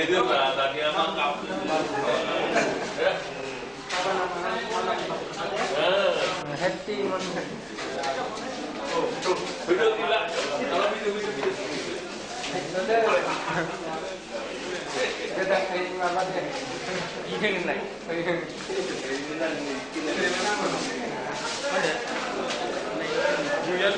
itu lah dia mangkap. Happy Betul tidak? Kalau itu. Kita kayak apa deh? Ini nih. Ada. Julian.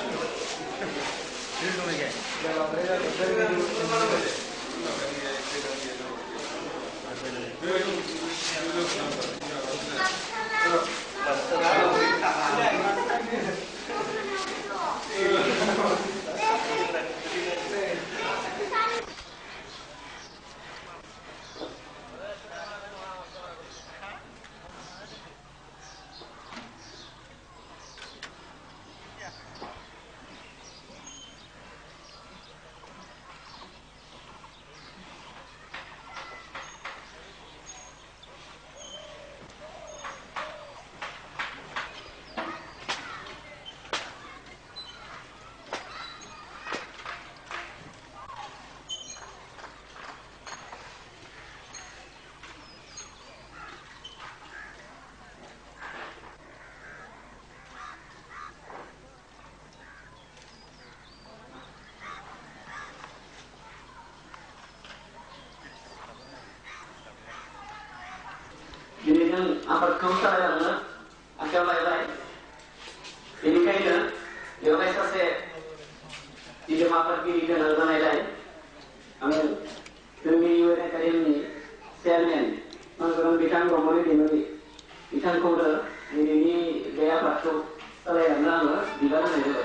Dirinya apa kausa yang na, asal lain. Ini kayaknya, yang lain saya tidak apa pergi dan orang lain. Amin. Demi orang kalian semen, orang bintang komodi demi bintang koda ini gaya pasok lain na di dalam itu.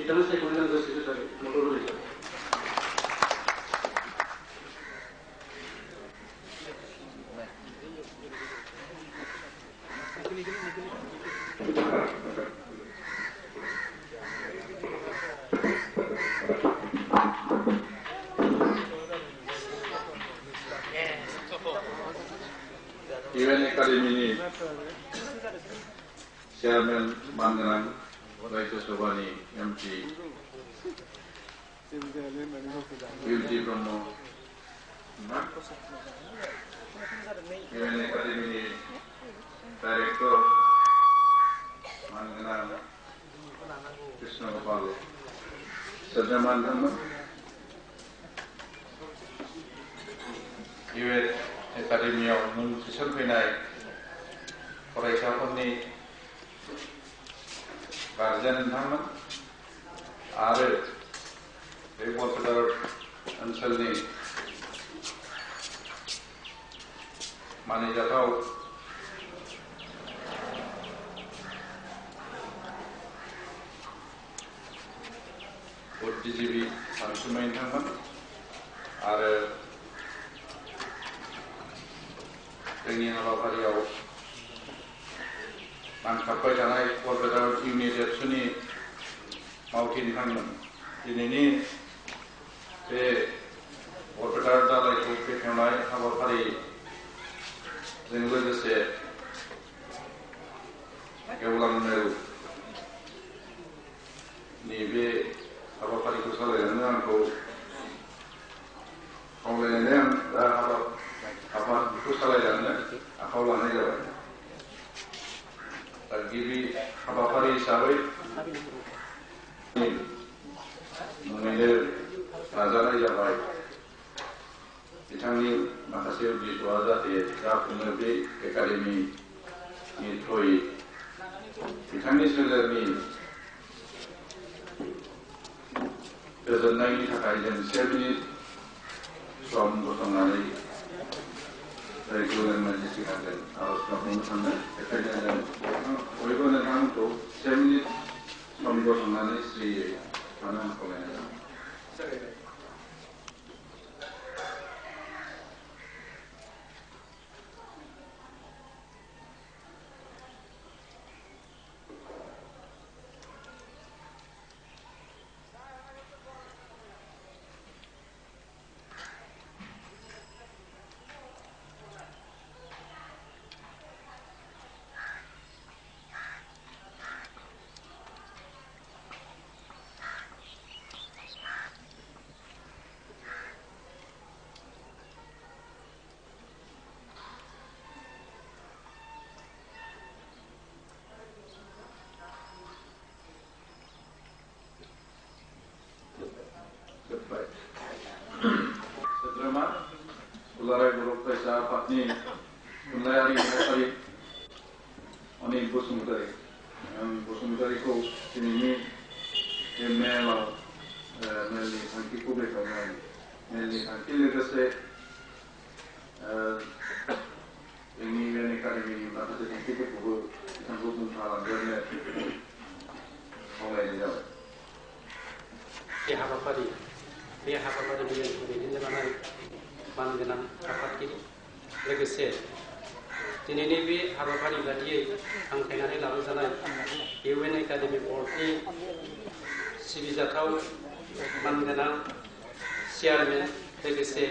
Kita mesti kemudian terus itu tadi motor itu. Event Academy ini Chairman Mandaran Rajya Sabha MP Wilji Brahmo Event Academy Director Mandaran Krishna Gopal Sadhya Mandaran Event Akademiyaव मुं थिसनफैनाय फरायसाफोरनि guardian नोंथांमोन आरो बे बरपेटा ओनसोलनि मानिजाथाव बुद्धिजीवी सानसुमै नोंथांमोन आरो जोंनि हाबाफारियाव नांथाबबाय थानाय बरपेटा इउनिट एबसुनि मावथि नोंथांमोन दिनैनि बे बरपेटा दालायखौ बेखेवनाय हाबाफारिजों लोगोसे गेवलां मेलनि बे हाबाफारिखौ सालायलांनो आंखौ खावलायनानै आं दा हाबाफारिखौ सालायलांनो आखायाव लानाय जाबाय दा गिबि हाबाफारि हिसाबै मुङैनो नाजानाय जाबाय बिथांनि माखासे उद्देश्यआ जाहाथे जाफुङो बे एकाडेमिनि थ्रुयै बिथांनि सोलेरनि गोजोननायनि थाखाय जों 7 मिनिट सम गसंनानै रेगुलार मेजिस्ट्रेटजों आर'ज गाबनो सानदों बेखायनो जों बयबो नोंथांमोनखौ 7 मिनिट सम गसंनानै स्रियै थानो खावलायनाय जाबाय। फरायसा आफादनि थुनलाइयारि नेहाथारि अनिल बसुमतारी बसुमतारीखौ दिनैनि बे मेलाव मेलनि थांखिखौ बेखेवनाय मेलनि थांखि लोगोसे जोंनि मेल एकाडेमिनि माखासे थांखिफोरखौबो बिथांखौ बुंफालांग्रोनो खावलायनाय जाबाय। बे हाबाफारिनि दैदेननो लानाय मानगोनां आफादगिरि लोगोसे दिनैनि बे हाबाफारि बादियै हांख्रायनानै लाबोजानाय UN एकाडेमि बर्डनि सिबिजाथाव मानगोनां चेयारमेन लोगोसे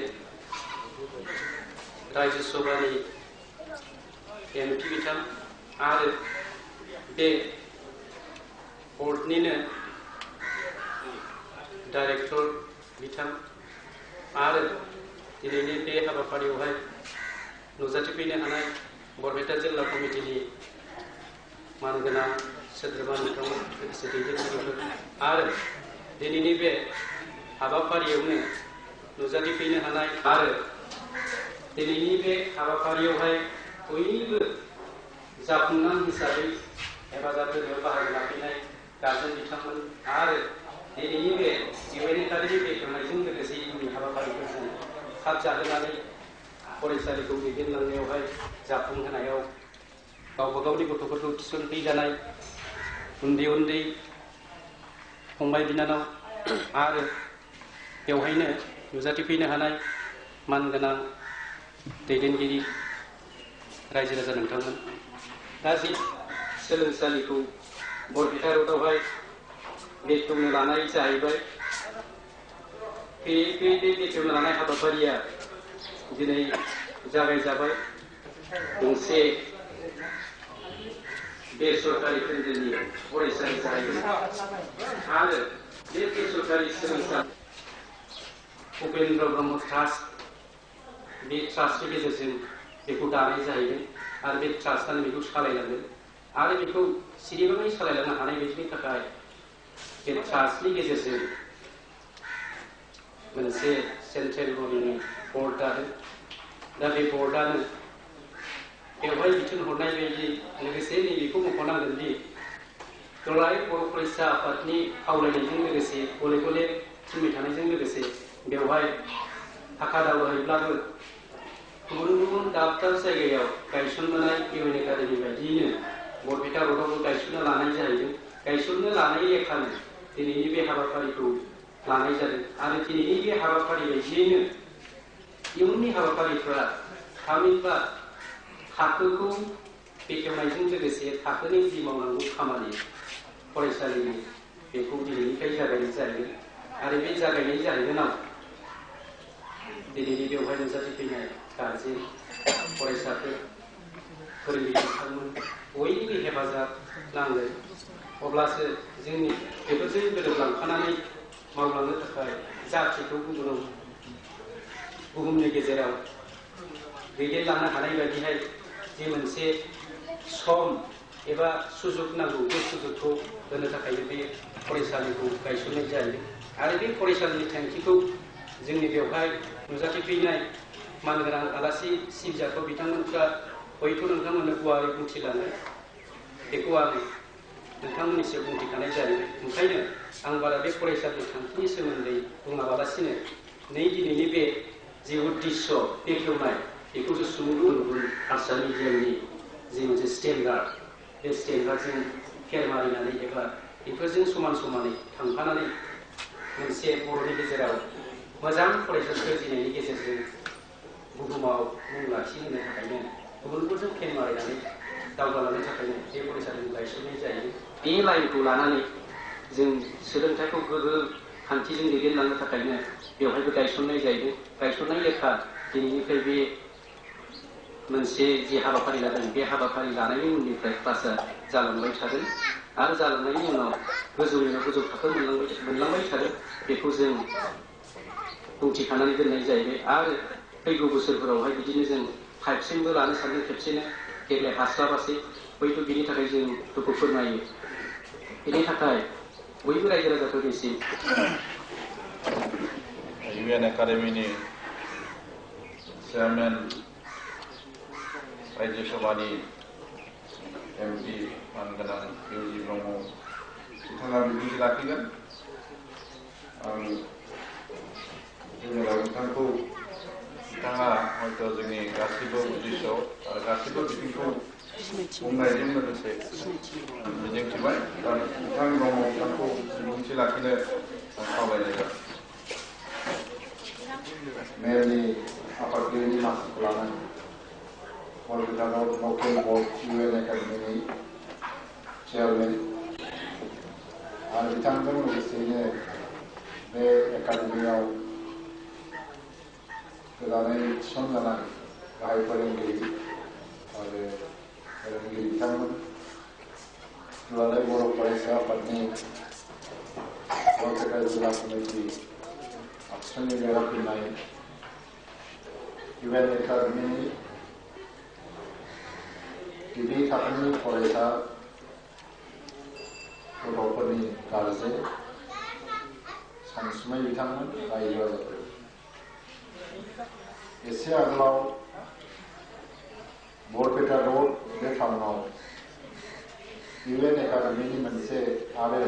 राज्य सभानि MP बिथां आरो बे बर्डनिनो डाइरेक्टर बिथां आरो दिनैनि बे हाबाफारियावहाय नुजाथिफैनो हानाय बरपेटा जिल्ला कमिटिनि मानगोनां सोद्रोमा बिथांमोन लोगोसे दैदेनगिरिफोर आरो दिनैनि बे हाबाफारियावनो नुजाथिफैनो हानाय आरो दिनैनि बे हाबाफारियावहाय बयनिबो जाफुंनां हिसाबै हेफाजाब होनायाव बाहागो लाफैनाय गारजेन बिथांमोन आरो दिनैनि बे UN एकाडेमि बेखेवनायजों लोगोसे इयुननि हाबाफारिफोरजों खाब जाहोनानै फरायसालिखौ दैदेनलांनायावहाय जाफुंहोनायाव गावबा गावनि गथ'फोरखौ थिसनफैजानाय उन्दै उन्दै फंबाय बिनानाव आरो बेवहायनो नुजाथिफैनो हानाय मानगोनां दैदेनगिरि रायजो राजा नोंथांमोन दा जि सोलोंसालिखौ बरपेटा र'डआवहाय बेखेवनो लानाय जाहैबाय। बे बेखेवनो लानाय हाबाफारिया दिनै जागायजाबाय। गंसे बेसरकारि केन्द्रनि फरायसालि जाहैगोन आरो बे बेसरकारि सोलोंसालि उपेन्द्र ब्रह्म ट्रास्ट बे ट्रास्टनि गेजेरजों बेखौ दानाय जाहैगोन आरो बे ट्रास्टआनो बेखौ सालायलांगोन आरो बेखौ सिरिबाङै सालायलांनो हानाय बायदिनि थाखाय बे ट्रास्टनि गेजेरजों मोनसे सेन्ट्रेल गभर्नमेन्टनि बर्ड दादों। दा बे बर्डआनो बेवहाय बिथोन हरनाय बायदि लोगोसे नैबेखौ मख'नांगोन दि दुलाराय बर' फरायसा आफादनि खावलायनायजों लोगोसे गले गले थिनबाय थानायजों लोगोसे बेवहाय थाखा दावगायोब्लाबो गुबुन गुबुन दाब दाब जायगायाव गायसनजानाय UN एकाडेमि बायदियैनो बरपेटा र'डआवबो गायसननो लानाय जाहैदों। गायसननो लानाय लेखानो दिनैनि बे हाबाफारिखौ लानाय जादों आरो दिनैनि बे हाबाफारि बायदियैनो इयुननि हाबाफारिफोरा थामहिनबा थाखोखौ बेखेवनायजों लोगोसे थाखोनि जि मावनांगौ खामानि फरायसालिनि बेखौ दिनैनिफ्राय जागायनाय जाहैगोन आरो बे जागायनाय जाहैगोनाव दिनैनि बेवहाय नुजाथिफैनाय गारजेन फरायसाफोर फोरोंगिरि बिथांमोन बयनिबो हेफाजाब नांगोन। अब्लासो जोंनि बेफोरजों गोरोबलांफानानै मावलांनो थाखाय जाथिखौ बुहुमनि गेजेराव दैदेनलांनो हानाय बायदिहाय जे मोनसे सम एबा सुजुग नांगौ बे सुजुगखौ होनो थाखायनो बे फरायसालिखौ गायसननाय जायो आरो बे फरायसालिनि थांखिखौ जोंनि बेवहाय नुजाथिफैनाय मानगोनां आलासि सिबिजाथाव बिथांमोनफ्रा हयथ' नोंथांमोननो गुवारै बुंथिलांनाय बेखौ आं नोंथांमोननिसिम बुंथिखानाय जायो। ओंखायनो आं बारा बे फरायसालिनि थांखिनि सोमोन्दै बुङाबालासिनो दिनैनि बे जे उद्देश्य बेखेवनाय बेखौसो सुबुं हारसा मिडियामनि जे मोनसे स्टेन्डार्ड बे स्टेन्डार्डजों फेर मारिनानै एबा बेफोरजों समान समानै थांफानानै मोनसे बर'नि गेजेराव मोजां फरायसा सोरजिनायनि गेजेरजों बुहुमाव मुं लाखिहोनो थाखायनो गुबुनफोरजों फेर मारिनानै दावगालांनो थाखायनो बे फरायसालिखौ गायसननाय जायो। बे लाइनखौ लानानै जों सोलोंथाइखौ गोग्गो खान्थिजों दैदेनलांनो थाखायनो बेवहायबो गायसननाय जायो। गायसननाय लेखा दिनैनिफ्राय बे मोनसे जे हाबाफारि लादों बे हाबाफारि लानायनि उननिफ्राय क्लासआ जालांबाय थागोन आरो जालांनायनि उनाव गोजौनिनो गोजौ थाखो मोनलांबाय थागोन बेखौ जों बुंथिखानानै दोननाय जाहैबाय आरो फैगौ बोसोरफोरावहाय बिदिनो जों 5सिमबो लानो सानदों खेबसेनो देग्लाय हास्लाबासै हयथ' बिनि थाखाय जों दुखु फोरमायो। बेनि थाखाय बयबो रायजो राजाफोरनिसिम UN एकाडेमिनि चेयारमेन राज्य सभानि MP मानगोनां इउजि ब्रह्म बिथाङा बिबुंथि लाखिगोन। आं जेनेबा बिथांखौ बिथाङा हयथ' जोंनि गासिबो उद्देश्य आरो गासिबो बिथिंखौ बुंनायजों लोगोसे मिजिंथिबाय दा बिथां ब्रह्म बिथांखौ बिबुंथि लाखिनो आं खावलायनाय जाबाय। मेयरनि आफादगिरिनि मासिखौ लानानै बरपेटायाव लकेल बर्ड UN एकाडेमिनि चेयारमेन आरो बिथांजों लोगोसेयैनो बे एकाडेमियाव गोदानै थिसनजानाय गाहाय फोरोंगिरि आरो फोरोंगिरि बिथांमोन दुलाराय बर' फरायसा आफादनि बरपेटा जिल्ला कमिटि आबसुनि बेराफैनाय UN एकाडेमिनि गिबि थाखोनि फरायसा गथ'फोरनि गारजेन सानसुमै बिथांमोन रायजो राजाफोर एसे आगोलाव बरपेटा रोड बे टाउनाव UN एकाडेमिनि मोनसे आरो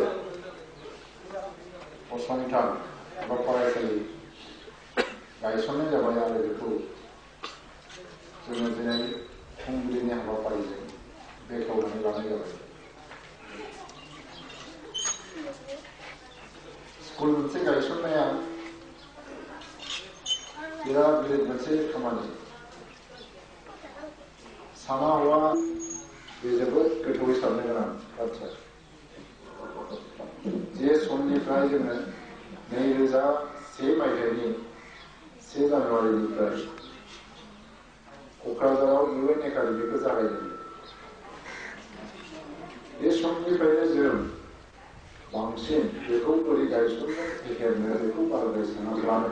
फसंथान एबा फरायसालि गायसननाय जाबाय आरो बेखौ जोङो दिनै फुंबिलिनि हाबाफारिजों बेखेवनानै लानाय जाबाय। स्कुल मोनसे गायसननाया बिराद गिदिर मोनसे खामानि साना हवा बे जोबोद गोथौयै साननो गोनां बाथ्रा। जे समनिफ्राय जोङो 2001 मायथाइनि 1 जानुवारिनिफ्राय क'क्राझाराव UN एकाडेमिखौ जागायदोंमोन। बे समनिफ्रायनो जों बांसिन बेखौ बोरै गायसननो फेहेरनो बेखौ बाराद्राय सानाब्लानो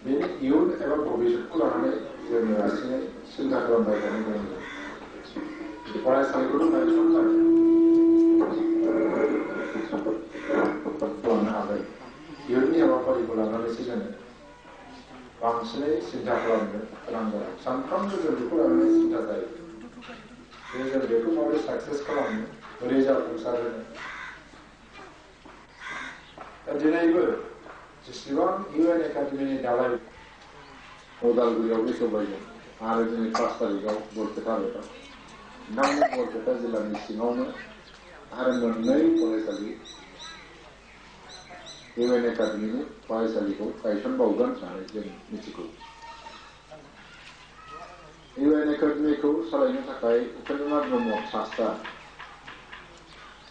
बेनि इयुन एबा भबिष्यतखौ लानानै जोङो रासिनै सिन्था खालामबाय थानो गोनां जायो। फरायसालिखौथ' गायसनबाय खालामनो हाबाय इयुननि हाबाफारिखौ लानानैसो जोङो बांसिनै सिन्था खालामनो गोनां जायो। सानफ्रोमबो जों बेखौ लानानै सिन्था जायो जे जों बेखौ माबोरै साक्सेस खालामनो बोरै जाफुंसार होनो। दा दिनैबो जेसेबां UN एकाडेमिनि दालाय उदालगुरियाव बेखेवबायदों आरो दिनै 5 तारिखआव बरपेटा रोडआव नोंथांमोननि बरपेटा जिल्लानि सिङावनो आरो 2 फरायसालि UN एकाडेमिनि फरायसालिखौ गायसनबावगोन होननानै जों मिथिगौ। UN एकाडेमिखौ सालायनो थाखाय उपेन्द्रनाथ ब्रह्म ट्रास्टआ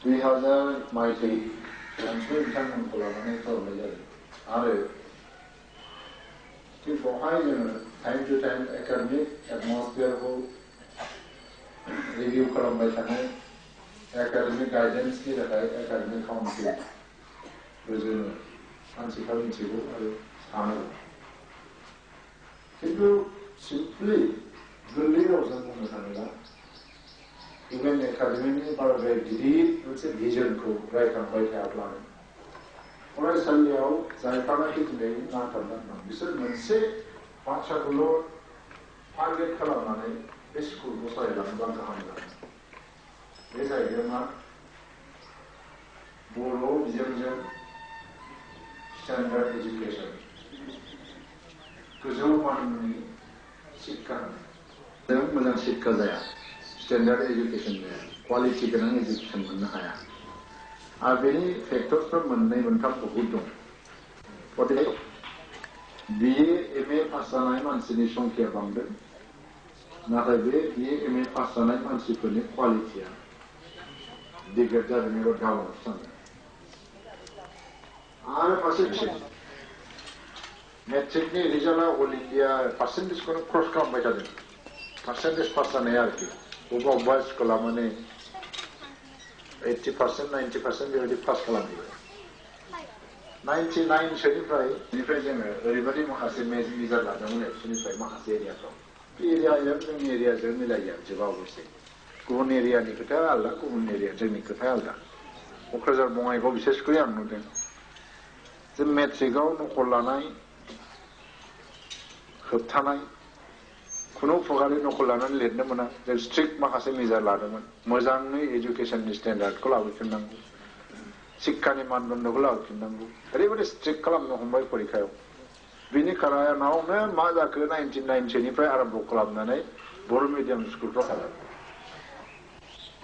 2000 मायथाइ सानसुमै बिथांमोनखौ लानानै खालामनाय जादों आरो थिग बेवहाय जोङो टाइम टु टाइम एकाडेमिक एटमस्फियारखौ रिभिउ खालामबाय थानो एकाडेमिक गाइडेन्सनि थाखाय एकाडेमिक काउन्सिल जोङो मानसिफ्रा मिथिगौ आरो सानो। खिन्थु सिम्पलि गोरलै रावजों बुंनो थाङोब्ला UN एकाडेमिनि बाराद्राय गिदिर मोनसे भिजनखौ रायखांबाय थायाब्लानो फरायसालियाव जायफ्रानाखि दिनै नांथाबनानै दं बिसोर मोनसे बाथ्राखौल' टारगेट खालामनानै बे स्कुलखौ सालायलाङोब्ला गाहाम जागोन। बे जाहैबाय मा बर' बिजोंजों स्टेन्डार्ड एजुकेसन गोजौ माननि शिक्षा होनाय मोजां शिक्षा जाया स्टेन्डार्ड एजुकेसन जाया क्वालिटि गोनां एजुकेसन मोननो हाया आरो बेनि फेक्टर्सफोर 2-3 बहुद दं। गतिके BA MA पास जानाय मानसिनि संख्या बांदों नाथाय बे BA MA पास जानाय मानसिफोरनि क्वालिटिया डिग्रेड जादों एबा डाउन जादों। आरो फारसेथिं मेट्रिकनि रिजाल्टआ अल इन्डिया पार्सेन्टेजखौनो क्रस खालामबाय थादों। पार्सेन्टेज पास जानाया आरोखि बबेबा स्कुला माने 80% 90% बेबायदि पास खालामहैबाय। 99 सोनिफ्राय जोङो ओरैबायदि माखासे मेजर लादोंमोन एक्सुनिफ्राय माखासे एरियाफ्राव बे एरियाजों जोंनि एरियाजों मिलाया जोबा अबশ্যै गुबुन एरियानि खोथाया आलदा गुबुन एरिया जोंनि खोथाया आलदा। क'क्राझार बङाइगाव बिसेसकरि आं नुदों जे मेट्रिकआव नकल लानाय होबथानाय खुनु प्रकारै नकल लानानै लिरनो मोना जों स्ट्रिक्ट माखासे मेजार लादोंमोन मोजाङै एजुकेशननि स्टेन्डार्डखौ लाबोफिननांगौ शिक्षानि मानदण्डखौ लाबोफिननांगौ ओरैबायदि स्ट्रिक्ट खालामनो हमबाय फरिखायाव बिनि खारनावनो मा जाखो 1990 निफ्राय आरम्भ खालामनानै बर' मिडियाम स्कुलफ्राव थाबाय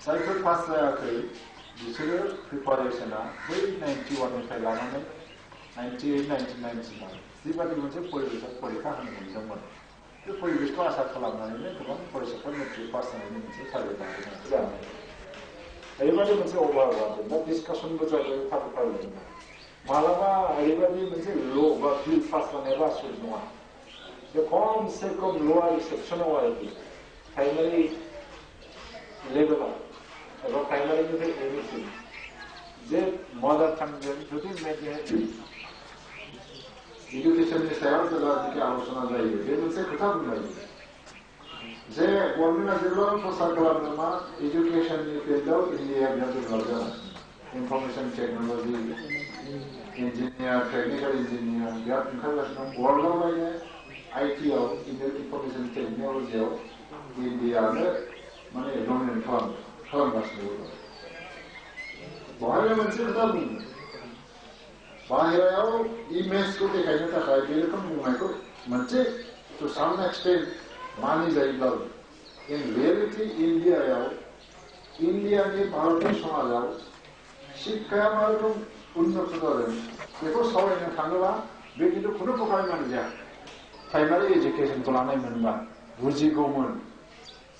जायफोर पास जायाखै बिसोरो प्रिपारेसना बै 91 निफ्राय लानानै 98, 99 सिमाव जिबादि मोनसे फरिखा होनो मोनदोंमोन बे परिबेशखौ आसा खालामनानैनो गोबां फरायसाफोर मेट्रिक पास जानायनि मोनसे टारगेट लादोंमोन ओरैबायदि मोनसे अभाब जादों दा डिसकासनबो जादों फारि मालाबा ओरैबायदि मोनसे ल' बा बिल पास जानायबा आसुर नङा बे खमसे खम ल'आ रिसेपसनाव आरोखि प्राइमारि लेभेलाव एबा प्राइमारिनिफ्राय एमएसिम जे मादार टांजों जुदि एजुकेशननि सायाव जेब्लानाखि आलोचना जायो बे मोनसे खोथा बुंनाय जे गभर्नमेन्टआ जेब्ला प्रसार खालामनो मा एजुकेशननि फिल्डआव इन्डियाया बिराद डेभेलप जागासिनो information technology engineer technical engineer बिराद ओंखारगासिनो दं वर्ल्डआव लायनो आइटिआव इनफरमेशन टेक्न'लजियाव इन्डियानो माने डमिनेट खालामगासिनो दं बेवहाय मोनसे खोथा बुङो बाहेरायाव इमेजखौ देखायनो थाखाय बे रोखोम बुंनायखौ मोनसे टु साम एक्सटेन्ट मानिजायोब्लाबो इन रियेलिटि इन्डियानि भारतनि समाजाव शिक्षाया मा रोखोम उन्नत जादों बेखौ सावरायनो थाङोबा बे खिन्थु खुनु प्रकारै मानिजाया प्राइमारि एजुकेशनखौ लानाय मोनबा बुजिगौमोन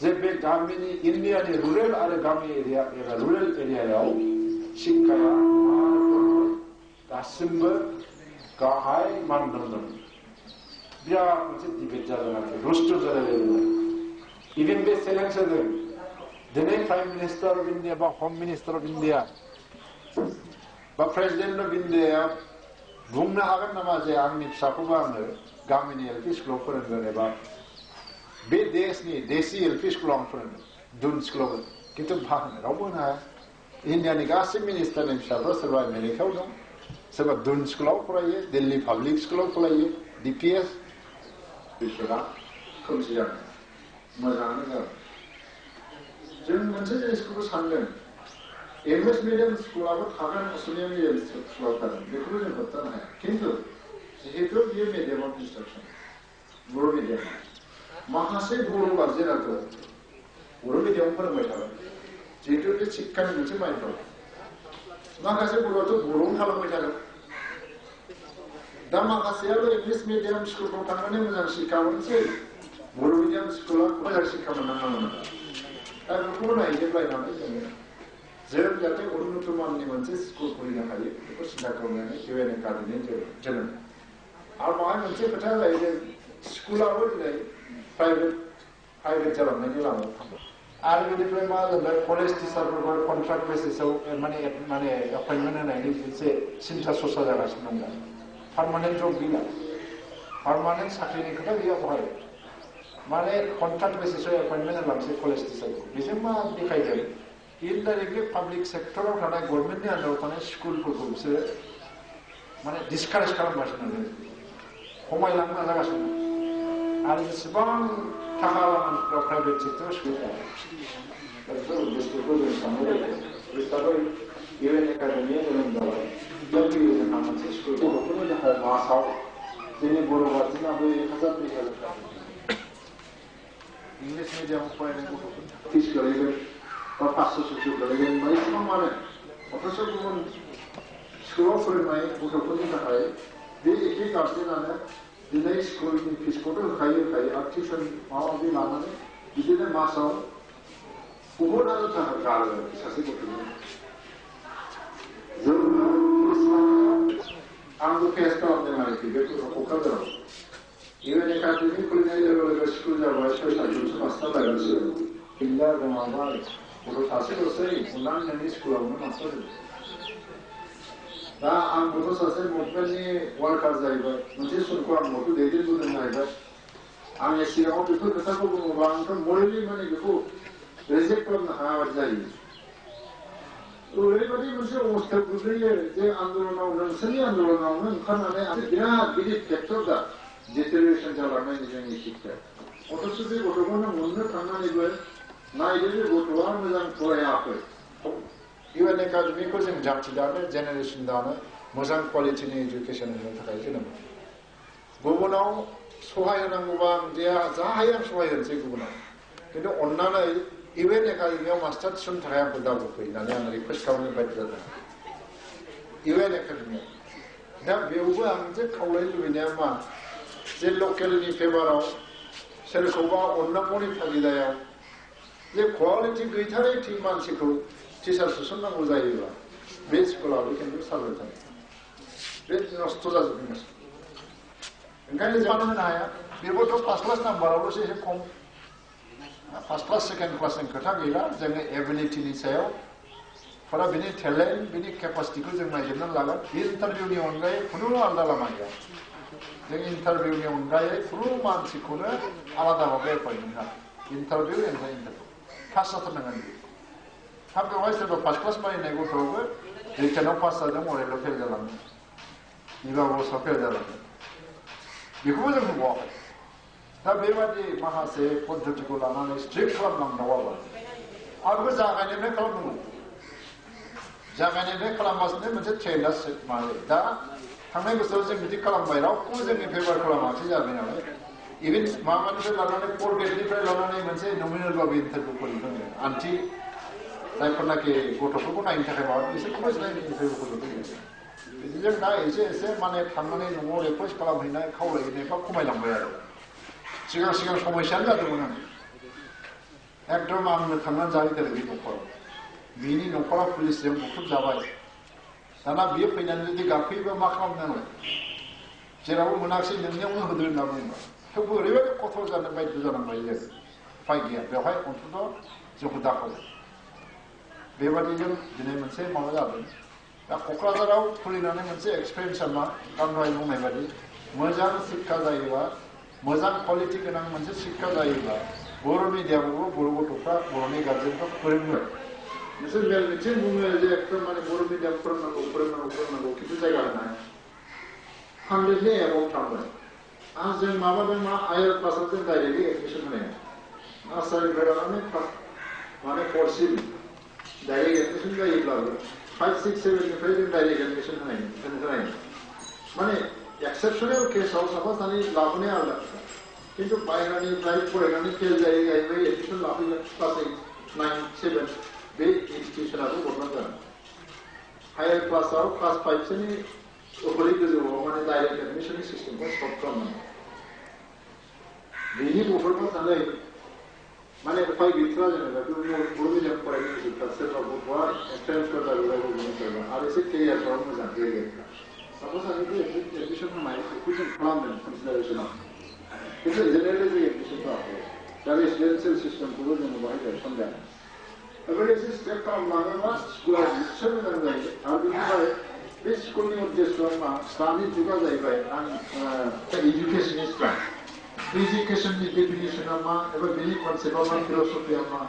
जे बे गामिनि इन्डियानि रुरेल आरो गामि एरिया एबा रुरेल एरियायाव शिक्षाया दासिमबो गाहाय मानदण्ड बिराद मोनसे डिबेट जादों आरोखि रुस्टर जालायलायदों इभेन बे चेलेन्ज जादों दिनै प्राइम मिनिस्टार अफ इन्डिया बा हम मिनिस्टार अफ इन्डिया बा प्रेसिडेन्ट अफ इन्डिया बुंनो हागोन नामा जे आंनि फिसाखौबो आङो गामिनि एलपि स्कुलाव फोरोंगोन एबा बे देशि एलपि स्कुलाव आं फोरोंगोन दुन स्कुलाव खिन्थु रावबो होनो हाया इन्डियानि गासै मिनिस्टारनि फिसाफ्रा सोरबा आमेरिकायाव दं सोरबा दुन स्कुलाव फरायो दिल्ली पाब्लिक स्कुलाव फरायो DPS बिसोरा खोमसि जानाय मोजाङानो जाबाय जों मोनसे जिनिसखौबो सानदों इंलिश मिडियाम स्कुलाबो थागोन असमिया मिडियाम स्कुलाव थागोन बेखौबो जों होबथानो हाया खिन्थु जिहेतु बियो मिडियाम अफ इन्सट्राक्सन बर' मिडियाम माखासे बर' गार्जेनाथ' बर' मिडियाम फोरोंबाय थागोन जिहेतु बे शिक्षानि मोनसे माइक्र' माखासे बर'आथ' बर'आवनो थालांबाय थागोन दा माखासेयाबो इंलिश मिडियाम स्कुलफ्राव थांनानै मोजां शिक्षा मोनसै बर' मिडियाम स्कुला मोजां शिक्षा मोननांगोन दा बेखौ नायजोबलायनानै जों जाहाथे उन्नत माननि मोनसे स्कुल खुलिनो हायो बेखौ सिन्था खालामनानै इउएन एकाडेमि जोनोम आरो बाहाय मोनसे खोथा जायो जे स्कुलाबो दिनै प्राइभेट जालांनायनि लामायाव थांबाय आरो बेनिफ्राय मा जाबाय कलेज टिचारफोरखौ कन्ट्राक्ट बेसिसाव माने एपइन्टमेन्ट होनायनि मोनसे सिन्था सरसा जागासिनो दं पार्मानेन्ट जब गैया पार्मानेन्ट साख्रिनि खोथा गैया बहाय माने कन्ट्राक्ट बेसिसाव एपइन्टमेन्ट होलांसै कलेज टिचारखौ बेजों मा देखायदों इनडाइरेक्टलि पाब्लिक सेक्टराव थानाय गभर्नमेन्टनि आन्दाराव थानाय स्कुलफोरखौ बिसोरो माने डिसकारेज खालामगासिनो दं खमायलांनो नाजागासिनो आरो जेसेबां थाखा लानानै प्राइभेट सेक्टराव स्कुल बुस्थुखौ जों साननो हिसाबै इउएन एकाडेमिया जोनोम जाबाय दा फैयो जोंहा मोनसे स्कुल गथ'फोरनि थाखाय मासाव जोंनि बर' गार्जेनाबो 1000-2000 इंलिश मिडियाम फरायनाय गथ'फोरनि फिस गोलैगोन बा 500-600 गोलैगोन बा एसेबां मानो अथ'स' गुबुन स्कुलाव फोरोंनाय गथ'फोरनि थाखाय बे एखे गार्जेनानो दिनै स्कुलनि फिसखौथ' होखायो आरो टिउसन माबा माबि लानानै बिदिनो मासाव बहुत आरो थाखा गारो सासे गथ'नि आंबो फेस खालामदों आरोखि बे क'क्राझाराव इउएन एकाडेमि खुलिनाय लोगो लोगो स्कुल जाबाय 6-7जनसो मास्टार लागासिनो गैला गोमाबा गथ' सासेल'सै उन्नानै नोंनि स्कुलावनो मास्टार होदो दा आंबोथ' सासे मुभमेन्टनि वार्कार जाहैबाय मोनसे समखौ आं गथ' दैदेनबोदों जाहैबाय आंनि सिगाङाव बेफोर खोथाखौ बुङोब्ला आंथ' मरेलि माने बेखौ रिजेक्ट खालामनो हायाबादि जायो ओरैबायदि मोनसे अबस्थायाव गोग्लैयो जे आन्दलनाव नोंसोरनि आन्दलनावनो ओंखारनानै बिराद गिदिर फेक्टर दा डिटेरियेसन जालांनायनि जोंनि शिक्षा अथ'स' बे गथ'खौ नों मोननो थांनानैबो नायदो बे गथ'आ मोजां फरायाखै UN एकाडेमिखौ जों जाथि दानो जेनेरेसन दानो मोजां क्वालिटिनि एजुकेसन होनो थाखाय जोनोम गुबुनाव सहाय होनांगौबा जे जा हायो आं सहाय होनोसै गुबुनाव खिन्थु अन्नानै UN एकाडेमियाव मास्टार थिसननो थाखाय आंखौ दाबुफै होननानै आं रिकुवेस्ट खालामनो बायदि जादों UN एकाडेमियाव दा बेयावबो आं जे खावलायनो लुबैनाया मा जे लकेलनि फेभाराव सोरखौबा अननांगौनि थागिदायाव जे क्वालिटि गैथारै मानसिखौ टिचार सोसननांगौ जायोब्ला बे स्कुलाबो खिन्थु सालबाय थायो बे नस्थ' जाजोबगोन ओंखायनो जों होनो हाया बेबोथ' फार्स्ट क्लास नाम्बारावल'सो एसे खम फार्स्ट क्लास सेकेन्ड क्लासनि खोथा गैला जोङो एबिलिटिनि सायाव फरा बिनि टेलेन्ट बिनि केपासिटिखौ जों नायजोबनानै लागोन इन्टारभिउनि अनगायै खुनु आलादा लामा गैया जों इन्टारभिउनि अनगायै खुनु मानसिखौनो आलादा माबा एपइन्टमेन्ट होआ इन्टारभिउ पास जाथारनांगोन हा बेवहाय सोरबा फार्स्ट क्लास मानिनाय गथ'आवबो रिटेनाव पास जादों अरायल' फेल जालाङो बिबा बसआव फेल जालाङो बेखौबो जों नुबावाखै दा बेबादि माखासे पद्धतिखौ लानानै स्ट्रिक्ट खालामनांगौआबो आरो जागायनायनिफ्राय खालामनांगौ जागायनायनिफ्राय खालामबासो मोनसे ट्रेन्डआ माबायो दा थांनाय बोसोराव जों बिदि खालामबाय रावखौबो जोंनि फेभार खालामाखै जाबाय नालाय इभेन माबानिफ्राय लानानै फर ग्रेडनिफ्राय लानानै मोनसे नमिनेलबाबो इन्टारभिउफोर होयो आन्थि जायफोरनाखि गथ'फोरखौ नायनो थाखाय माबा बिसोरखौबो नायनो इन्टारभिउफोर होयो बिदिजों दा एसे माने थांनानै न'आव रिकुवेस्ट खालामहैनाय खावलायहैनायफ्रा खमायलांबाय आरो सिगां समस्यानो जादोंमोन आं एकदम आंनो थांनानै जाहैदों बे न'खराव बिनि न'खरा पुलिसजों बुख्रुब जाबाय दाना बियो फैनानै जुदि गाबफैयोबा मा खालामनांगौ जेरावबो मोनाखिसै नोंनियावनो होदो होनना बुङोबा थेवबो ओरैबायदि खथ' जानो बायद' जानांबाय जों उफाय गैया बेवहाय अन्तत' जोंखौ दाखावो बेबादिजों दिनै मोनसे माबा जादों दा क'क्राझाराव खुलिनानै मोनसे एक्सपिरियेन्सआ मा आं दहाय बुंनाय बादि मोजां शिक्षा जायोबा मोजां क्वालिटि गोनां मोनसे शिक्षा जायोबा बर' मिडियामावबो बर' गथ'फ्रा बर'नि गार्जेनफ्रा फोरोङो नोंसोर मेल मिथिं बुङो जे एकदम माने बर' मिडियाम फोरोंनांगौ खिन्थु जायगा होनाय 100नि एबाव थांबाय आं जों माबादों मा आइएल क्लासाव जों डाइरेक्टलि एडमिसन होनाय नार्सारिनिफ्राय लानानै माने 4सिम डाइरेक्ट एडमिसन जायोब्लाबो 5, 6, 7निफ्राय जों डाइरेक्ट एडमिसन होनाय माने एक्सेपसनेल केसाव साफा सानै लाबोनाया आलादा खिन्थु बायह्रानिफ्राय फरायनानै फेल जायै जाहैबाय एडमिसन लाफैगोन क्लास 8, 9, 7 बे इनस्टिटिउसनाबो बदनाम जागोन हायार क्लासाव क्लास 5सोनि अखोलै गोजौआव माने डाइरेक्ट एडमिसननि सिस्टेमखौ स्टप खालामनांगौ बेनि गथ'फ्रा थांनाय माने उफाय गैथ्रा जेनेबा बर' मिडियाम फरायनो गोजौफ्रा सोरबा गथ'आ ट्रेन्सफार जायोबा गुबुननिफ्रायबा आरो एसे केरियारफ्राव मोजां गेलेग्रा साप'ज आं एडमिसन होनाय बेखौ जों खालामदों कनसिडारेसनाव खिन्थु जेनेरेलि जों एडमिसन होआखै दा रेसिडेन्सियेल सिस्टेमखौबो जोङो बाहाय गायसनबाय बेबायदि एसे स्टेप खालामलाङोबा स्कुला निस्सय मोजां जायो आरो बेनिफ्राय बे स्कुलनि उद्देश्यआ मा दानि जुगा जाहैबाय आं एजुकेसनिस्टआ एजुकेसननि डेफिनेसना मा एबा बेनि कनसेप्टआ मा फिलसफिया मा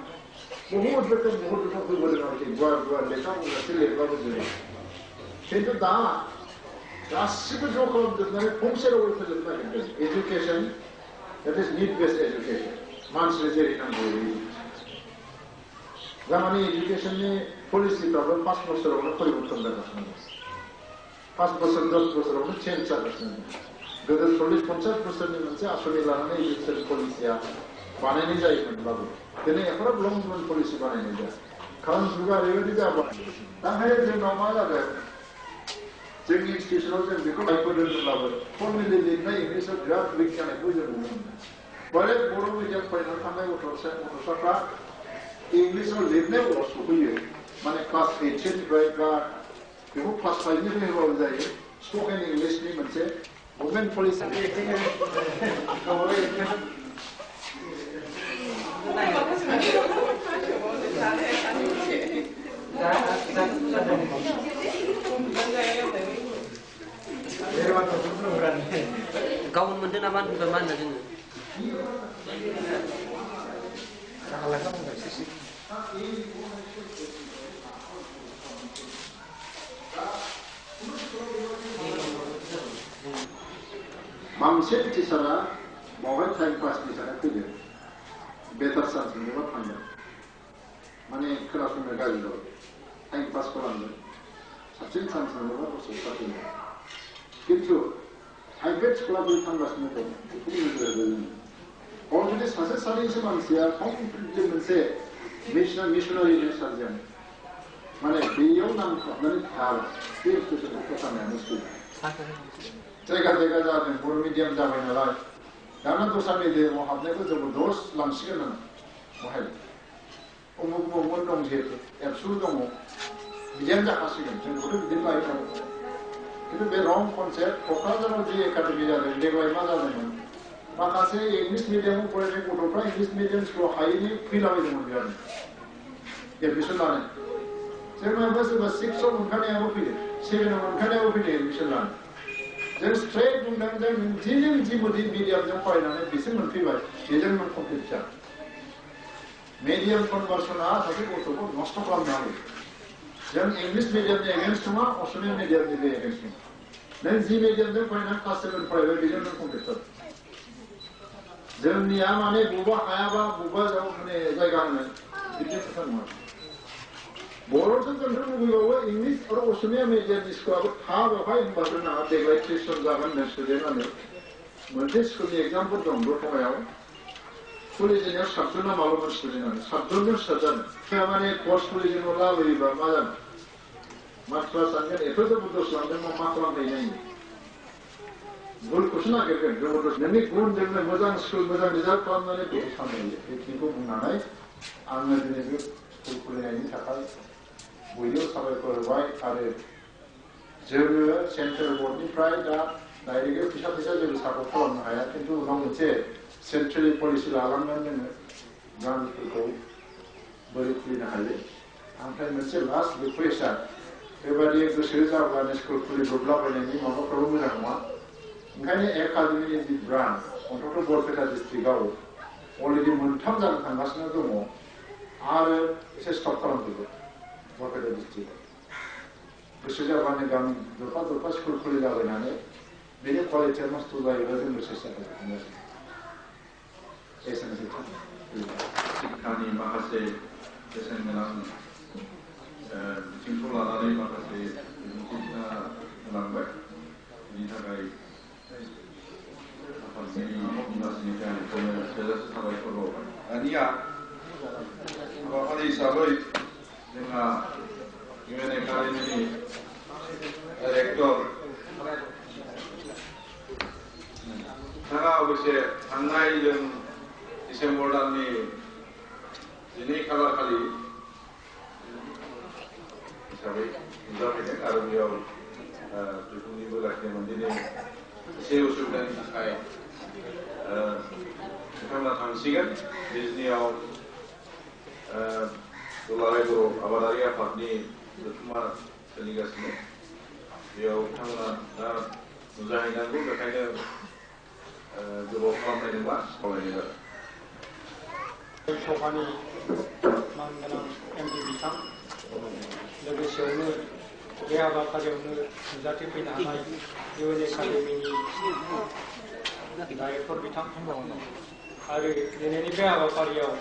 बहुत रोखोम होबोदों आरोखि गुवार लेखा बुंजासे लिरबाबो जोङो खिन्थु दा गासिबो ज' खालामजोबनानै फंसे रावै फोजोबनो नागिरदों education that is need based education मानसिनो जेरै नांगौ दामानि एजुकेसननि पलिसिफ्राबो 5 बोसोरावनो परिबर्तन जागासिनो दं 5 बोसोर 10 बोसोरावनो चेन्ज जागासिनो दं गोदो 40-50 बोसोरनि मोनसे आसनि लानानै एजुकेसन पलिसिया बानायनाय जायोमोनब्लाबो दिनै एफाराब लं रन पलिसि बानायनाय जाया खारन जुगा ओरैबायदि जाबाय दा जोंनाव मा जादों जोंनि इनस्टिटिउसनाव जों बेखौ लायफोदोंब्लाबो फर्मेलि लिरनाय इंलिसाव बिराद उइक जानायखौ जों नुनो मोनो बरे बर' मिडियाम फरायनानै थांनाय गथ'साफ्रा इंलिसाव लिरनाय उनाव सफैयो माने क्लास 8निफ्राय बा बेखौ क्लास 5निफ्राय होबाबो जायो स्पकेन इंलिसनि मोनसे गभर्नमेन्ट पलिसि गाबोन मोनदों नामा होनबा मा होनना जोङो बांसिन टिचारा बावहाय टाइम पासनि थाखाय फैदों बेटार चान्स मोनोबा थांगोन माने खोनासंनो गाज्रि जाबाय टाइम पास खालामदों साबसिन चान्स मोनोबा दसे फैगोन खिन्थु प्राइभेट स्कुलाव बोरै थांगासिनो दं बेखौ नोजोर होदों अलरेडि सासे सानैसो मानसिया कमप्लिटलि मोनसे मिशनारि नेचारजों माने बेयाव नांथाबनानै थाबाय बे बुस्थुखौ फोथांनाया मुस्किल जायगा जायगा जादों बर' मिडियाम जाबाय नालाय दाना दस्रा मिडियामाव हाबनायखौ जबरदस्त लांसिगोन नामा बहाय उमुक उमुकमोन दं जिहेतु एबसु दङ बिदियानो जाखासिगोन जों बेखौथ' बिदिनो लायो थागोन खिन्थु बे रं कनसेप्ट क'क्राझाराव जि एकाडेमि जादों देग्लाय मा जादोंमोन माखासे इंलिस मिडियामाव फरायनाय गथ'फ्रा इंलिस मिडियाम स्कुलाव हायैनि फैलाबायदोंमोन बिराद एडमिसन लानो सोरबा सोरबा 6आव मोनखानायाबो फैदों 7आव मोनखानायाबो फैदों एडमिसन लानो जों स्ट्रेट बुंदों जों जि मिडियामजों फरायनानै बिसोर मोनफैबाय बेजों नों कमप्लिट जा मिडियाम कनभार्सना सासे गथ'खौ नस्थ' खालामनो हागौ जों इंलिस मिडियामनि एगेन्स्ट नङा असमिया मिडियामनिबो एगेन्स्ट नङा नों जि मिडियामजों फरायनानै क्लास 7 फरायबाय बेजों नों कमप्लिट जा जोंनिया माने बबेबा हायाबा बबेबा माने जायगा होनो बिदि खोथा नङा बर'जों जों लुबैबावो इंलिस आरो असमिया मिडियामनि स्कुलाबो था बेवहाय होनबाबो नाङा देग्लाय टिउसन जागोन होनदों स्टुडेन्टआनो मोनसे स्कुलनि एग्जामफोर दं दतमायाव खुलिजेननायाव 7 जना माल'मोन स्टुडेन्टआनो 7 जनजों स्टार्ट जादों माने कर्स खुलिजेननायाव लाबोयोबा मा जानो माथ्रा सानगोन एथ' जबरदस्त लांदों मा खालामहैनो नायो भुलखौसो नागिरगोन जबरदस्त नोंनि गुनजोंनो मोजां स्कुल मोजां रिजाल्ट खालामनानै बेखौ सामलायो बेखिनिखौ बुंनानै आङो दिनै बे स्कुल खुलिनायनि थाखाय बयनिबो साबायखर होबाय आरो जोङो सेन्ट्रेल बर्डनिफ्राय दा डाइरेक्टलि फैसा जेबो सापर्ट खालामनो हाया खिन्थु उनाव मोनसे सेन्ट्रेलि पलिसि लालांनानै जोङो गामिफोरखौ बोरै खुलिनो हायो ओमफ्राय मोनसे लास्ट रिक्वेस्टआ बेबायदि गोसो जाब्लानो स्कुल खुलिब्रबलाबायनायनि माबाफ्राबो मोजां नङा ओंखायनो एकाडेमिनि जि ब्रान्च अन्तत' बरपेटा डिस्ट्रिक्टआव अलरेडि 3 जानो थांगासिनो दङ आरो एसे स्टप खालामजोबो बरपेटा डिस्ट्रिक्टआव गोसो जाब्लानो गामि दरफा स्कुल खुलिलाबायनानै बेनि क्वालिटिया नस्थ' जायोब्ला जोंबो सेस्था खालामगासिनो एसेनोसै शिक्षानि माखासे बेसेन गोनां बिथिंखौ लानानै माखासे बिबुंथि होलांबाय बिनि थाखाय आफादनिफ्राय थोजासे साबायखर बावबाय दानिया हाबाफारि हिसाबै जोंहा इउएन एकाडेमिनि डाइरेक्टर बिथाङा अबयसे थांनाय जों डिसेम्बर दाननि 2 खालार खालि हिसाबै नुजाफैदों आरो बेयाव बिबुंथिबो लाखिदोंमोन दिनै एसे उसुबिदानि थाखाय बिथांमोना थांसिगोन बिजनियाव दुलाराय बर' आबादारि आफादनि जथुम्मा सोलिगासिनो बेयाव बिथांमोना दा नुजाहैनांगौ बेखायनो गोबाव खालामनाय नङा खावलायनाय जादों सभानि मानगोनां एमपि बिथां लोगोसेयावनो बे हाबाफारियावनो नुजाथिफैनो हानाय इउएन एकाडेमिनि डाइरेक्टर बिथां आरो दिनैनि बे हाबाफारियाव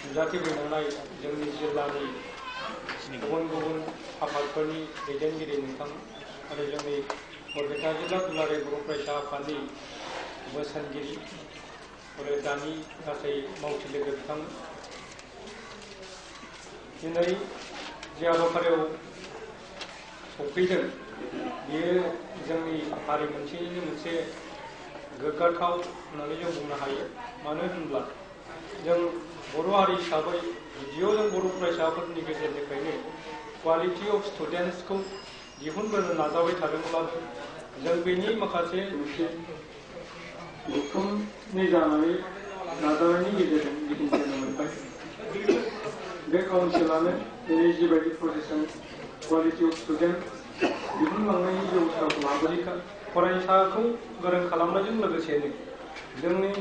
नुजाथिफैनाय जोंनि जिल्लानि गुबुन गुबुन आफादफोरनि दैदेनगिरि नोंथां आरो जोंनि बरपेटा जिल्ला दुलाराय बर' फरायसा आफादनि बोसोनगिरि आरो दानि गासै मावथि लोगो बिथां दिनै जे हाबाफारियाव सफैदों बेयो जोंनि हारि मोनसेनि मोनसे गोग्गाथाव होननानै जों बुंनो हायो मानो होनब्ला जों बर' हारि हिसाबै गिबियाव जों बर' फरायसाफोरनि गेजेरनिफ्रायनो क्वालिटि अफ स्टुडेन्ट्सखौ दिहुनबोनो नाजाबाय थादोंब्लाबो जों बेनि माखासे बुथुमनि जानानै नाजानायनि गेजेरजों दिहुनबोनो मोनबाय बे काउन्सिलानो दिनै जिबायदि प्रसेसन क्वालिटि अफ स्टुडेन्ट दिहुनलांनायनि बेबस्थाखौ लाबोनायखाय फरायसाखौ गोरों खालामनायजों लोगोसेनो जोंनि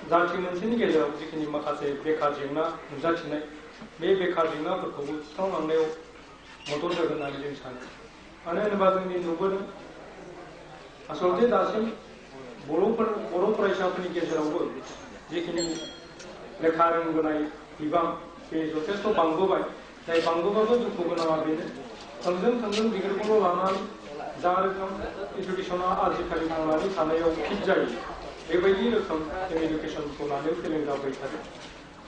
जाथि मोनसेनि गेजेराव जिखिनि माखासे बेकार जेंना नुजाथिनाय बे बेकार जेंनाफोरखौबो सुस्रांलांनायाव मदद होगोन होननानै जों सानो मानो होनोबा जोंनि नुबोदों आसलथे दासिम बर' फरायसाफोरनि गेजेरावबो जिखिनि लेखा रोंबोनाय बिबां बे जथेस्थ' बांबोबाय जाय बांबोबाबो दुखु गोनाङा बेनो थोंजों डिग्रिखौल' लानानै जा रोखोम इडुकेसना आजिखालि थांनानै थानायाव फिट जायो बेबायदि रोखोम जों इडुकेसनखौ लानो फेलें जाबाय थादों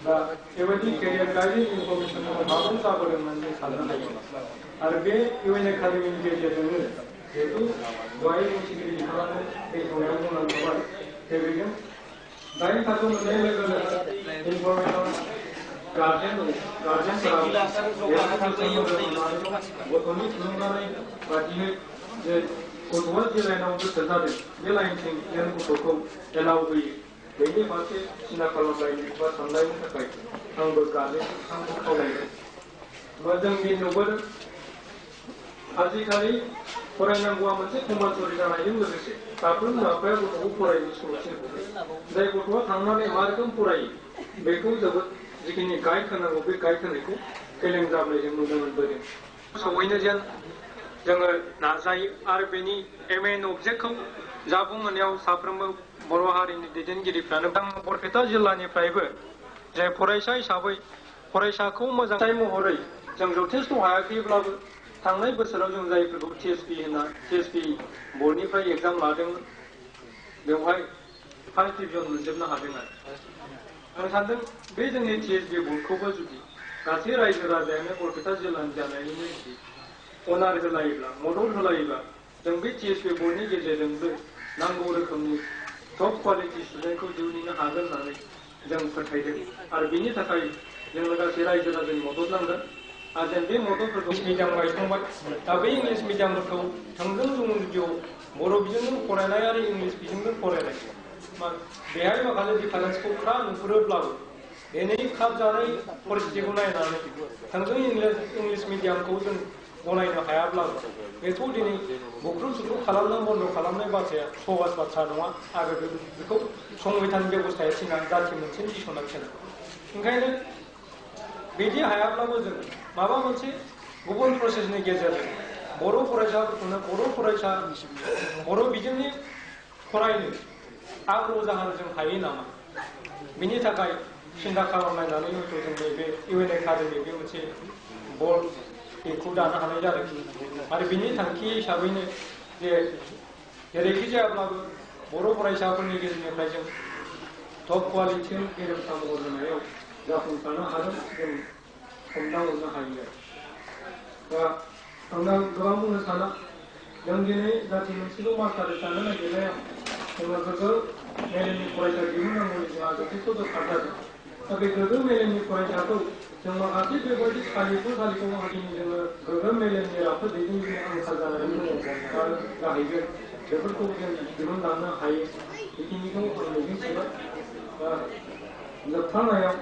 दा बेबायदि केरियार गाइडेड इनफरमेसन माबोरै जाबोदों होननानै जों साननो हायो आरो बे इउएन एकाडेमिनि गेजेरजोंनो जिहेतु दहाय मिथिगिरि बिथाङानो बेखेवनायाव बुंलांखाबाय बेबायदिनो दाइन थाखो मोननाय लोगो लोगो इनफरमेसन गार्जेनफोरा गथ'नि थुलुंगानाय बादियै जे गथ'आ जे लाइनाव गोसो जादों बे लाइनथिं जों गथ'खौ एलाव होयो बेनि फारसे सिन्था खालामलायनो बा साननायनि थाखाय आंबो गार्जेन बिथांखौ खावलायदों बा जों बे नुबोदों आजिखालि फरायनांगौआ मोनसे कम्पालसरि जानायजों लोगोसे साफ्रोम बिमा बिफाया गथ'खौ फरायनो स्कुलसिम जाय गथ'आ थांनानै मा रोखोम फरायो बेखौ जोबोद जिखिनि गाइड होनांगौ बे गाइड होनायखौ फेलें जाबोनाय जों नुनो मोनबोदों सौहैनो जेन जोङो नाजायो आरो बेनि मेन अबजेक्टखौ जाफुंहोनायाव साफ्रोमबो बर' हारिनि दैदेनगिरिफ्रानो बरपेटा जिल्लानिफ्रायबो जे फरायसा हिसाबै फरायसाखौ मोजां महरै जों जथेस्थ' हायाखैब्लाबो थांनाय बोसोराव जों जायफोरखौ टिएसपि बर्डनिफ्राय एग्जाम लादोंमोन बेवहाय फार्स्ट डिभिजन मोनजोबनो हादों आं सानदों बे जोंनि टिएसपि बर्डखौबो जुदि गासै रायजो राजायानो बरपेटा जिल्लानि जानायनिनो जुदि अनार होलायोब्ला मदद होलायोब्ला जों बे टिएसपि बर्डनि गेजेरजोंबो नांगौ रोखोमनि टप क्वालिटि स्टुडेन्टखौ दिहुननो हागोन होननानै जों फोथायदों आरो बिनि थाखाय जोंनो गासै रायजो राजानि मदद नांगोन आरो जों बे मददफोरखौ इंलिस मिडियाम गायसंबाय दा बे इंलिस मिडियामफोरखौ थोंजों जों जुदियाव बर' बिजोंजों फरायनाय आरो इंलिस बिजोंजों फरायनाय बेहाय माखासे डिफारेन्सखौ फ्रा नुहुरोब्लाबो दिनै खाब जानाय परिस्थितिखौ नायनानै थोंजों इंलिस मिडियामखौ जों गनायनो हायाब्लाबो बेखौ दिनै बुख्रुब सुख्रुब खालामनानै बन्द' खालामनाय बाथ्राया सहज बाथ्रा नङा आरो बेखौ संबिधान बेबस्थाया थिना जाथि मोनसे थिसनना थिना ओंखायनो बिदि हायाब्लाबो जों माबा मोनसे गुबुन प्रसेसनि गेजेरजों बर' फरायसाफोरखौनो बर' बिजोंनि फरायनो आग्रह जाहोनो जों हायो नामा बिनि थाखाय सिन्था खालामनायनानै हयथ' जों नैबे इउएन एकाडेमि बे मोनसे बर्ड बेखौ दानो हानाय जादों आरो बिनि थांखि हिसाबैनो जे जेरैखि जायाब्लाबो बर' फरायसाफोरनि गेजेरनिफ्राय जों टप क्वालिटि गेरेमसा महर होनायाव जाफुंसारनो हागोन जों हमना मोननो हायो दा आं गोबां बुंनो साना जों दिनै जाथि मोनसेल' मार्कारै साननो नागिरनायाव जोङो गोग्गो मेलेमनि फरायसा दिहुननांगौनि जोंहा जथेस्थ' दरकार जादों दा बे गोग्गो मेलेमनि फरायसाखौ जों माखासे बेबायदि सालिखौ माहारिनि जोङो गोग्गो मेलेमनि राफोद दैदेनगिरि आंखाल जानानै दङ जाहैगोन बेफोरखौ जों दिहुनलांनो हायो बेखिनिखौ आं मिजिंथिबाय दा जोबथारनायाव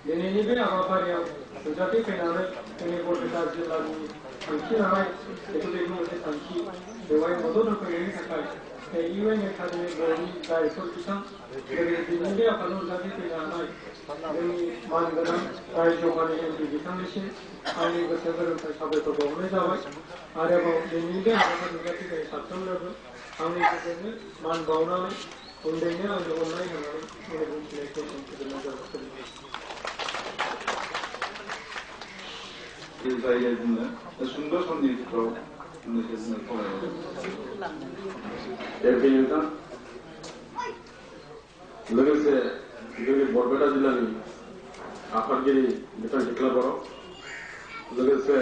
दिनैनि बे हाबाफारियाव नुजाथि फैनानै जोंनि बरपेटा जिल्लानि थांखि लानाय बेफोरबायदि मोनसे थांखि बेवहाय मदद होफैनायनि थाखाय इउएन एकाडेमि बर्डनि डाइरेक्टर बिथां दिनैनि बे आफादाव नुजाथि फैनो हानाय जोंनि मानगोनां रायजोआरि एमपि बिथांनिसिम आंनि गोसो गोरबोनिफ्राय साबायखर बावहरनाय जाबाय आरोबाव दिनैनि बे हाबाफारि नुजाथि फैनाय साफ्रोमनोबो आंनि गेजेरजों मान बावनानै उन्दैनो आंनो अननाय होनानै आंनि बुंथिनायखौ फोजोबनाय जाबाय जायो जोङो सुंद' समनि गेजेराव जोङो खावलायनाय नोंथां लोगोसे जोंनि बरपेटा जिल्लानि आफादगिरि बिथां सिख्ला बर' लोगोसे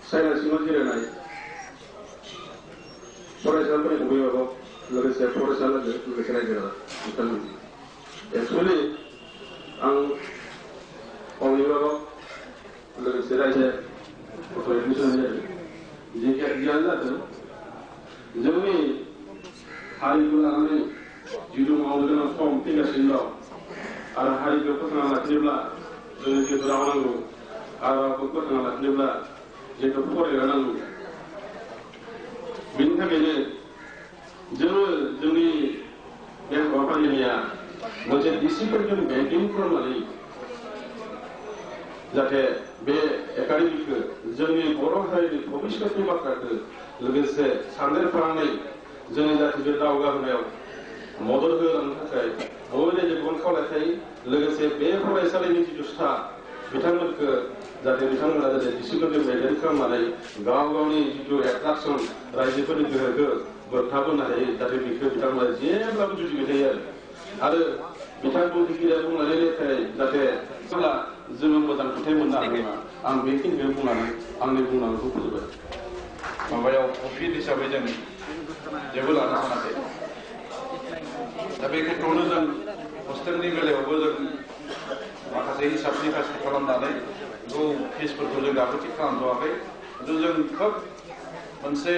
सायना सिङाव जिरायनाय फरायसाफोरनि अभिभाबक लोगोसे फरायसा लोगोसे रायजो राजा बिथांमोन एक्सुवेलि आं अभिभाबक लोगोसे रायजो गथ' एडमिसन होनाय जियानो जादों जोंनि हारिखौ लानानै जिथु मावनो गोनां सम फैगासिनो दं आरो हारिखौ फोथांना लाखिनोब्ला जोंनो जिहेतु राव नांगौ आरो रावखौ फोथांना लाखिनोब्ला जिहेतु फरायग्रा नांगौ बेनि थाखायनो जोङो जोंनि बे हाबाफारिया मोनसे डिसिप्लिनजों मेनटेन खालामनानै जाहाथे बे एकाडेमिखौ जोंनि बर' हारिनि भबिष्यतनि बाथ्राखौ लोगोसे साननाय फालांनाय जोंनि जाथिखौ दावगाहोनायाव मदद होलांनो थाखाय बयबो जेबोन खावलायखायो लोगोसे बे फरायसालिनि जिथु स्टाफ बिथांमोनखौ जाहाथे बिथांमोना जाहाथे डिसिप्लिनखौ मेइनटेन खालामनानै गाव गावनि जिथु एट्राकसन रायजोफोरनि गोहोखौ बोगथाबहोनो हायो जाहाथे बेखौ बिथांमोना जेब्लाबो जुजिबाय थायो आरो बिथां बुंथिगिरिया बुंनानै लेखाय जाहाथे जेब्ला जोङो मोजां फिथाइ मोननो हागोन नङा आं बेखिनिखौ बुंनानै आंनि बुंनांगौखौ फोजोबबाय माबायाव प्रफिट हिसाबै जों जेबो लानो सानाखै दा बे खेत्रआवनो जों हस्टेलनि बेलायावबो जों माखासे हिसाब निकास खालामनानै बेखौ फिसफोरखौ जों दाबो थिग खालामथ'वाखै खिन्थु जों खोब मोनसे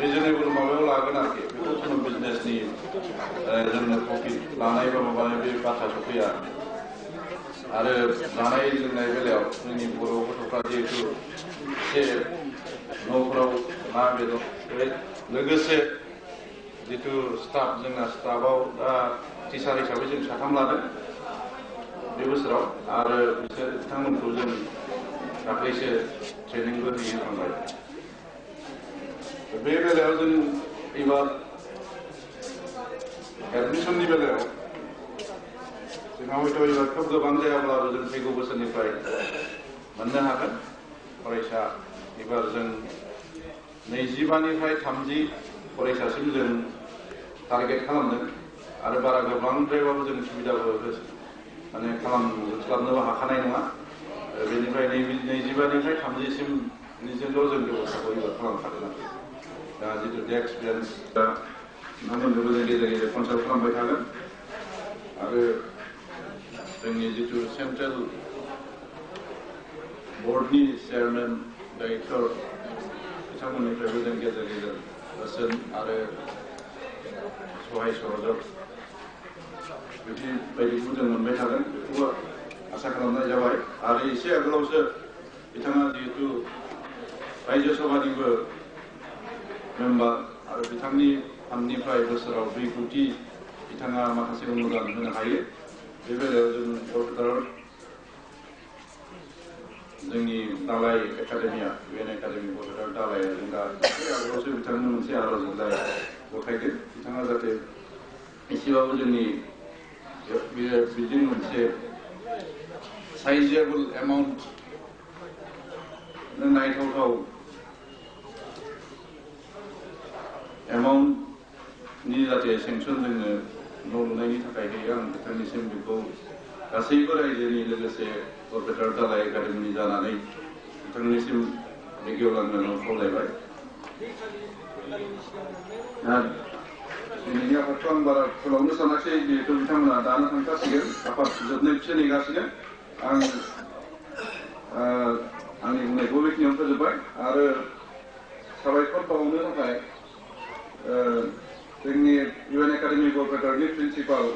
रिजनेबल माबायाव लागोन आरोखि बेखौ जोङो बिजनेसनि जोंनो प्रफिट लानाय बा माबानाय बे बाथ्रा सफैया आरो जानाय लोंनाय बेलायाव जोंनि बर' गथ'फ्रा जिहेतु एसे न'फोराव ना बेदर लोगोसे जितु स्टाफ जोंना स्टाफआव दा टिचार हिसाबै जों 3 लादों बे बोसोराव आरो बिथांमोनखौ जों दाख्लैसो ट्रेनिंबो होयो थांबाय बे बेलायाव जों एबार एडमिसननि बेलायाव जोंहा हयथ' एबार खोब गोबां जायाब्लाबो जों फैगौ बोसोरनिफ्राय मोननो हागोन फरायसा एबार जों 25निफ्राय 30 फरायसासिम जों टारगेट खालामदों आरो बारा गोबांद्रायबाबो जों सुबिदाबो माने खालामस्लाबनोबो हाखानाय नङा बेनिफ्राय 25निफ्राय 30सिम निजोंल' जों बेबस्थाखौ एबार खालामखादों आरो दा जितु डेस्क बेन्स दा नोंथांमोनखौबो जों गेजेर गेजेर कनसाल्ट खालामबाय थागोन आरो जोंनि जितु सेन्ट्रेल बर्डनि चेयारमेन डाइरेक्टर बिथांमोननिफ्रायबो जों गेजेर गेजेर बोसोन आरो सहाय सहयोग बिदि बायदिखौ जों मोनबाय थागोन बेखौबो आसा खालामनाय जाबाय आरो एसे आगोलावसो बिथाङा जिहेतु रायजो सभानिबो मेम्बार आरो बिथांनि फान्डनिफ्राय बोसोराव 2 कोटि बिथाङा माखासे अनुदान होनो हायो बे बेलायाव जों बरपेटार जोंनि दालाय एकाडेमिया UN एकाडेमि बरपेटार दालाया जों दा आगोलावसो बिथांनो मोनसे आर'ज गथायदों बिथाङा जाहाथे एसेबाबो जोंनि बिदिनो मोनसे साइजेबल एमाउन्ट नायथावथाव एमाउन्टनि जाहाथे सेंसन जोंनो न' लुनायनि थाखाय होयो आं बिथांनिसिम बेखौ गासैबो रायजोनि लोगोसे बरपेटार दालाय एकाडेमिनि जानानै बिथांनिसिम बेखेवलांनो खावलायबाय दिनैनि आफादखौ आं बारा फोलावनो सानाखै जिहेतु बिथांमोना दानो थांखासिगोन आफाद जोबनायखौसो नेगासिनो आं आंनि बुंनायखौ बेखिनियावनो फोजोबबाय आरो साबायखर बावनो थाखाय जोंनि UN एकाडेमि बरपेटारनि प्रिन्सिपाल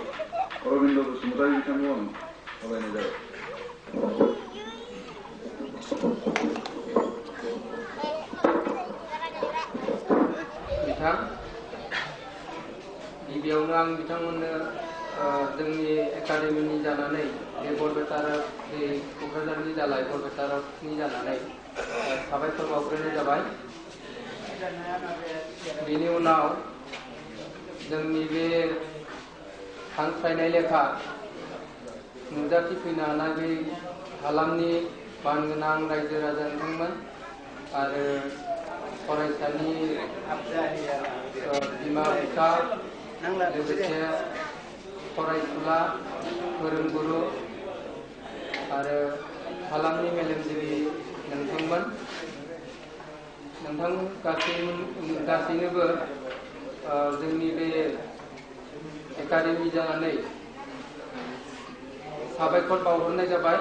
अरबिन्द बसुमतारी बिथांखौ आं खावलायनाय जाबाय बिथां गिबियावनो आं बिथांमोननो जोंनि एकाडेमिनि जानानै बे बरपेटा बे क'क्राझारनि दालाय बरपेटानि जानानै साबायखर बावग्रोनाय जाबाय बेनि उनाव जोंनि बे हांख्रायनाय लेखा नुजाथिफैनो हानाय बे हालामनि मानगोनां रायजो राजा नोंथांमोन आरो फरायसानि बिमा बिफा लोगोसे फरायसुला फोरोंगुरु आरो हालामनि मेलेमजिबि नोंथांमोन नोंथां गासैनोबो जोंनि बे एकाडेमि जानानै साबायखर बावहरनाय जाबाय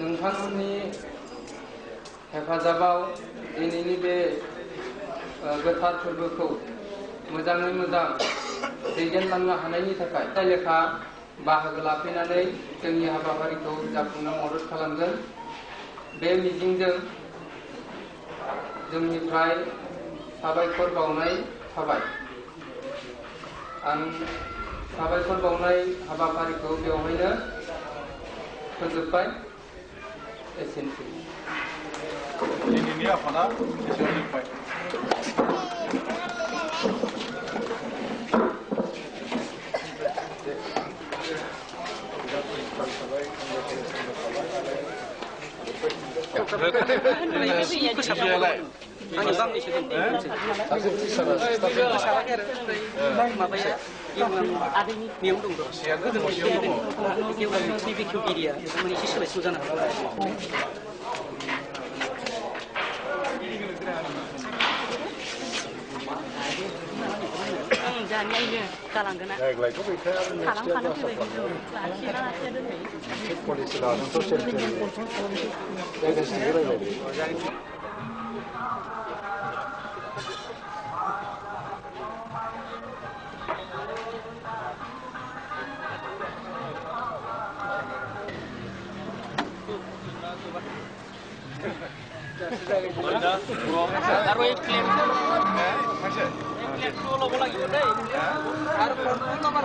नोंथांमोननि हेफाजाबाव दिनैनि बे गोथार फोरबोखौ मोजाङै मोजां दैदेनलांनो हानायनि थाखाय लेखा बाहागो लाफैनानै जोंनि हाबाफारिखौ जाफुंनो मदद खालामगोन बे मिजिंजों जोंनिफ्राय साबायखर बावनाय थाबाय आं साबायखर बावनाय हाबाफारिखौ बेवहायनो फोजोबबाय एसेनोसै दिनैनि आफादा एसेयावनो जोब्बाय फोसाबलाय आंनि बांनैसो फोसाबाखै आरो माबाया नेम दं बेखेवगिरिया माने एसे सोलाय सोल' जानो हागौ जानायनो गालांगोन देग्लायथ' गैखाया थालांखानो फैबाय खिन्थु लाखिया लाखिया दोनै पलिसि लानानैथ' सेन्ट्रेल जायगासिनो रायलायदों आरो एक प्लेट ल'बो লাগিব দেই আৰু ফোনটো নাম্বাৰ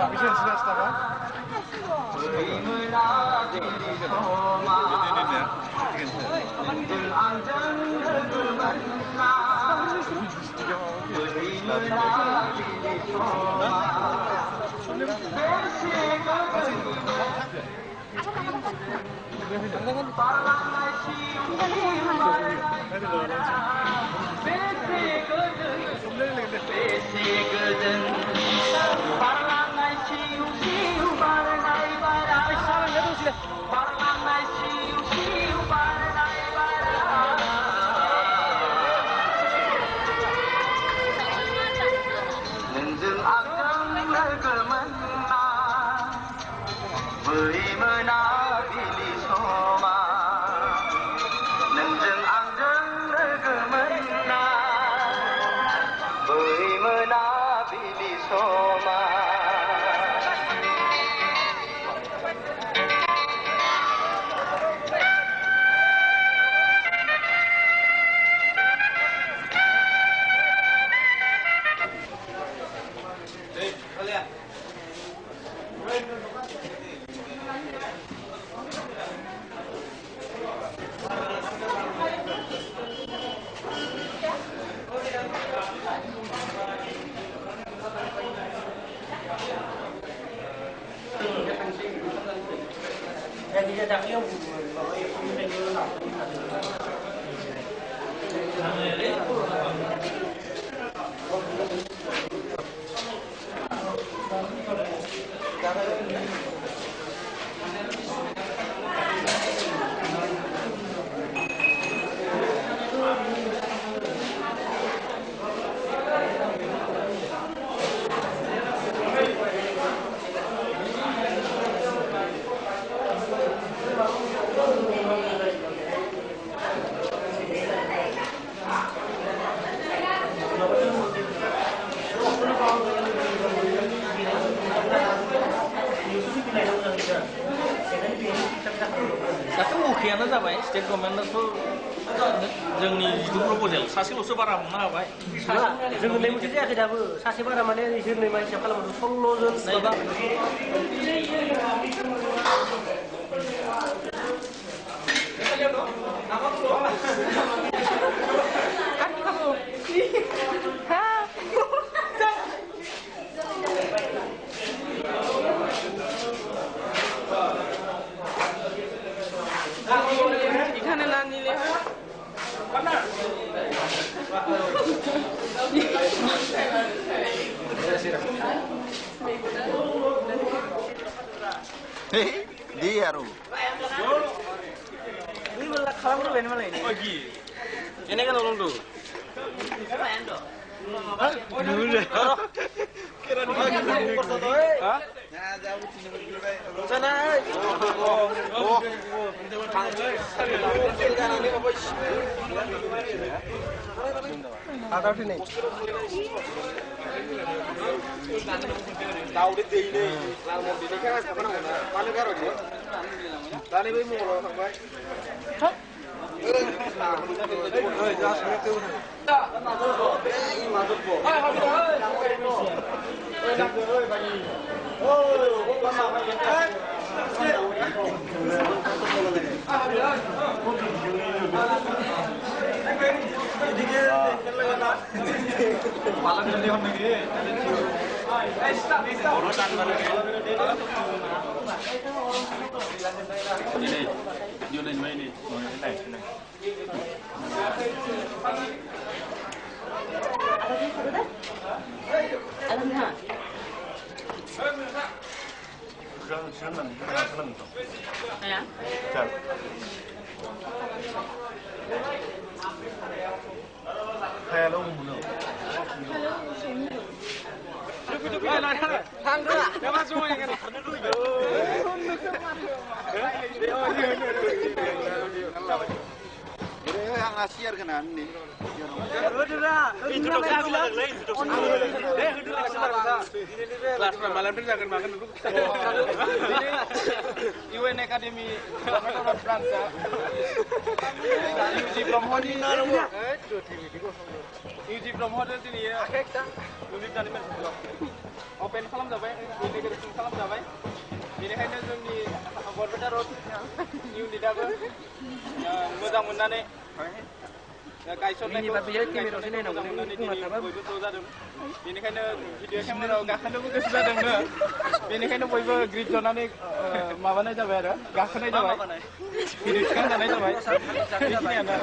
उखैयानो जाबाय स्टेट गभर्नमेन्टआथ' जोंनि जिथु प्रप'जेल सासेल'सो बारा हमनो हाबाय जों होननाय मोनसे जायाखै दाबो सासे बारा माने होननाय मा हिसाब खालामो 16 जन माबा এখানে না নিলে di aru ini malah kalah bro ini malah ini ini kan orang tuh kira sana ada di sini Daud di ini lalu di ini kan apa namanya paling karo dia tadi be mau orang baik ini Vô lên mấy đi, ngồi thế này thế này. Alam na. Sớm lần Ayan. Chào. Hello muna. Thang nữa ạ. Nếu mà xui cái này. Ang Asia kan ni. malam ini akan makan dulu. Ini UN Academy France. Uji Brahmoni. Uji Brahmoni ini ya. Uji dari mana? Open salam जाबाय. Integration salam जाबाय. बेनिखायनो जोंनि बरपेटा रड इउनिटआबो मोजां मोननानै गायसननायखौ बयबो ज' जादों बेनिखायनो भिडिअ केमेरायाव गाखोनोबो गोसो जादोंनो बेनिखायनो बयबो ग्रिड जनानै माबानाय जाबाय आरो गाखोनाय जाबाय भिडिअ थिखांजानाय जाबाय बेखिनियानो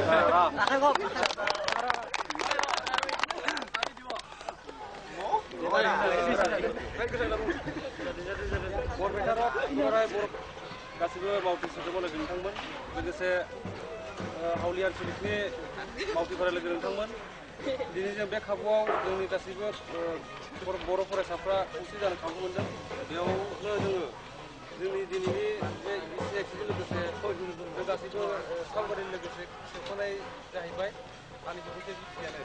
बरपेटा रड बोराय बर गासिबो मावथि सोद्रोमा लोगो नोंथांमोन लोगोसे हावलि आनसलिकनि मावथिफोरा लोगो नोंथांमोन दिनै जों बे खाबुआव जोंनि गासिबो बर' फरायसाफ्रा खौसे जानो खाबु मोनदों बेयावनो जोङो जोंनि दिनैनि बे एक्सप'जों लोगोसे बे गासिबो सावगारि लोगोसे सेबखांनाय जाहैबाय आंनि बिबुंथि बेखिनियानो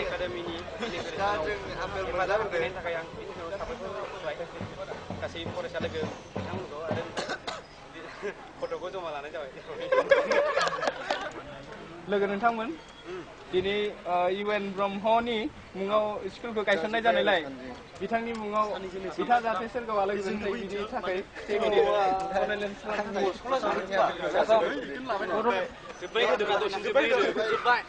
एकाडेमिनि हेफाजाब होनायनि थाखाय आं बिनि सायाव साबायखर होबाय गासै फरायसा लोगो बिथांमोनखौ आरो फट'खौ जमा लानाय जाबाय लोगो नोंथांमोन दिनै UN ब्रह्मनि मुङाव स्कुलखौ गायसननाय जानायलाय बिथांनि मुङाव बिथाङा जाहाथे सोरगोआव आलो गोजोन थायो बिनि थाखाय जोब्बाय होदों दसे जोब्बाय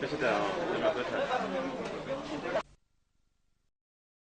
Sudah,